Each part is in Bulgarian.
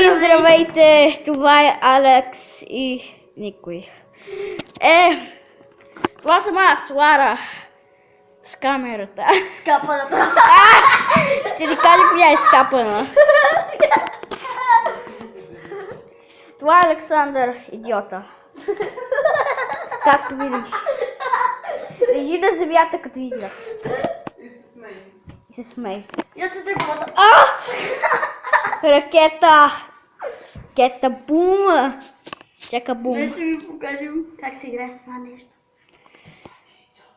И здравейте, това е Алекс и никой. Това съм аз, Лара, с камерата. Скапаната. Ще ви кажа коя е скапана. Това е Александър, идиота. Както видиш. Лежи на земята като идиот. И се смей. Я те главата. Ракета! Ракета бум! Чака бум. Дайте ви покажем как се играе с това нещо.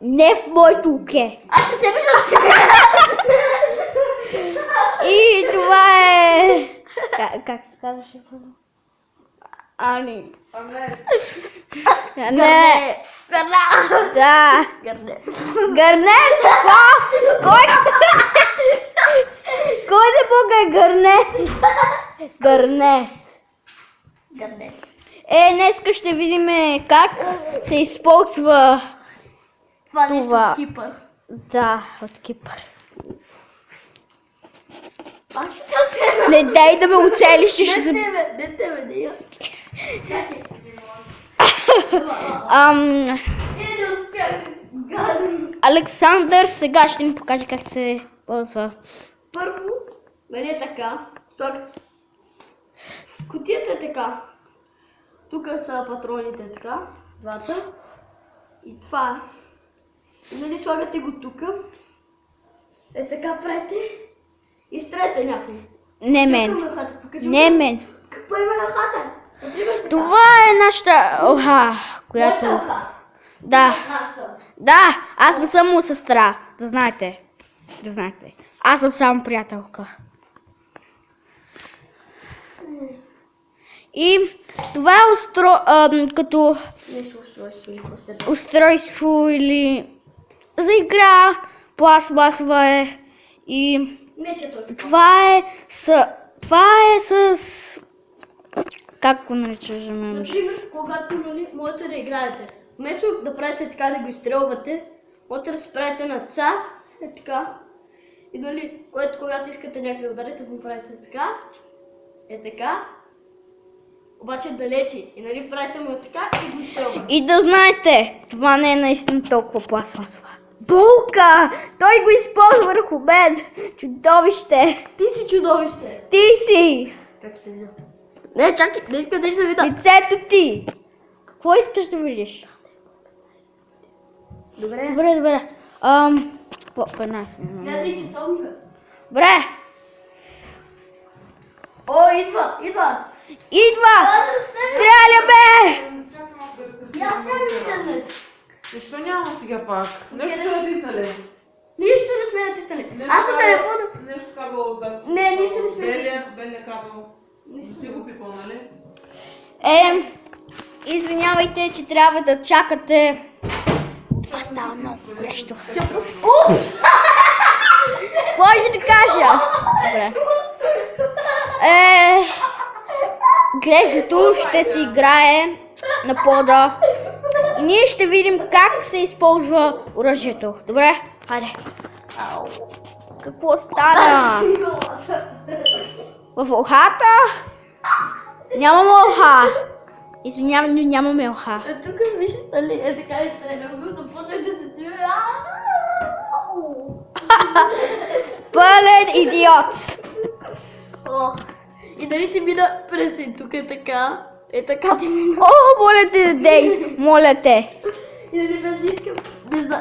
Не в моето оке. Аз не виждам се. И това е... Как се казваше това? Ани. Не. Да. Гърнет? Кой? Кой за Бога е гърнет? Гърнет. Днеска ще видим как се използва Това нещо това. от Кипър. Да, от Кипър. Пак ще те оцеля. Не дай да ме оцелиш, че ще... Не тебе, не я. Не успях. Гаден. Александър сега ще ми покаже как се ползва. Първо, нали е така. Тук кутията е така. Тук са патроните така. Двата. И това. И нали слагате го тук. Е така прете. И стрете някой. Не мен. Не мен. Какво има на хата? Това е нашата оха, която... Да. Нашата. Да, аз не съм му сестра. Да знаете. Да знаете. Аз съм само приятелка. И това е като Нещо устройство или какво сте. устройство или за игра, пластмасова е и Не, че точно. това е с как го наричаш, Например, когато нали, можете да играете. Вместо да правите така да го изстрелвате, можете да се правите на цар, е така. И нали, когато искате някакви да ударите, го правите така, е така. Обаче далече. И нали правите му така и го изстрелвате. И да знаете, това не е наистина толкова пластмасова. Булка! Той го използва върху мен! Чудовище! Ти си чудовище! Ти си! Как ще видя? Не, чакай, не искам нещо да видя. Лицето ти! Какво искаш да видиш? Добре. Добре. По 15 минути. Гледай часовника. Добре! О, идва! Идва! Стреля, бе! Аз нямам интернет. Защо няма сега пак? Нещо Къде? са натиснали. Нищо не сме натиснали. Аз на телефона. Нещо кабел отзад. Не, нищо не сме. Белия кабел. Не си го пипал, нали? Извинявайте, че трябва да чакате. Това става много горещо. Упс! Какво ще да кажа? Добре. Глеждето ще си играе на пода. И ние ще видим как се използва оръжието. Добре? Хайде. Какво стана? В ухата? Нямаме уха. Извинявай, но нямаме уха. Тук виж, нали, е така и стреля. Започнах да се чуя. Пълен идиот. Ох. И дали ти мина през и тук е така. Е така ти мина. О, моля те, дей, моля те. И дали без да искам.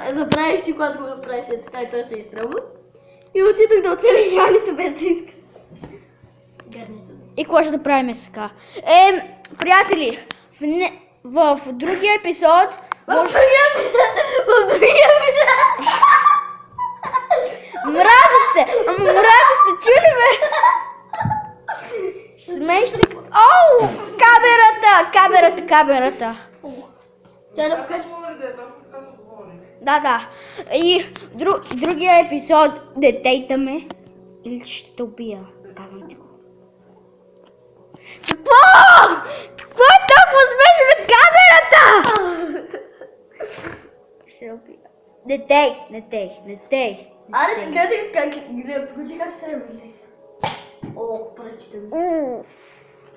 Забравих ти, когато го направиш е така и той се изстрелва. И отидох да оцеля Янито без да искам. Гарнито. И какво ще да правим сега? Приятели, в другия епизод... В другия епизод! Мразите, чули ме? Смееш се... Оу, камерата. Тя да покажа. Да. И другия епизод не дейтаме или ще те убия, казвам ти го. Какво е толкова смешно на камерата? Ще те убия. Не дей. Аре, гледай как покажи как се ревелиса. Ох, пръчите ми.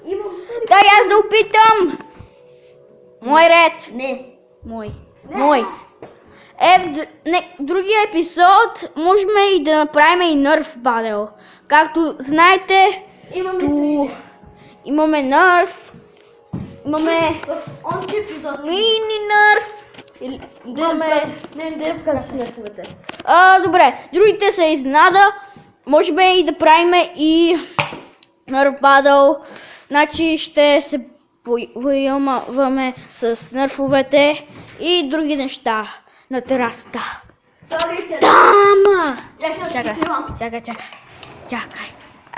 Имам втори. Дай аз да опитам. Мой ред. Не. Мой. Другия епизод можем и да направим и Nerf Battle. Както знаете, Имаме ту три. имаме Nerf, имаме В онзи епизод. мини Nerf. Имаме... Не покажеш нерфовете. Добре, другите са изненада. Можем и да правим и Nerf Battle. Значи ще се воюваме с нърфовете и други неща на терасата. Слагайте. Там! Чакай. Чакай.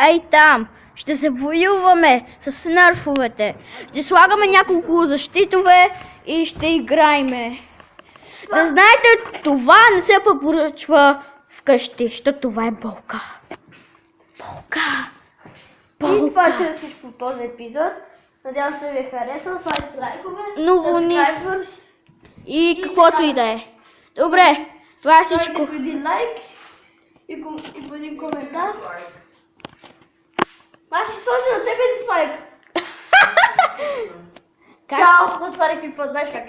Ей там! Ще се воюваме с нърфовете. Ще слагаме няколко защитове и ще играеме. Да знаете, това не се препоръчва вкъщи, защото това е болка. И това ще е всичко в този епизод. Надявам се ви е харесал. Слагайте лайкове. Много ни- Subscribers. И каквото и да е. Добре, това е всичко. Слагайте по един лайк. И по един коментар. Аз ще сложа на тебе дизлайк. Как? Чао! Отваряй пипа, знаеш как.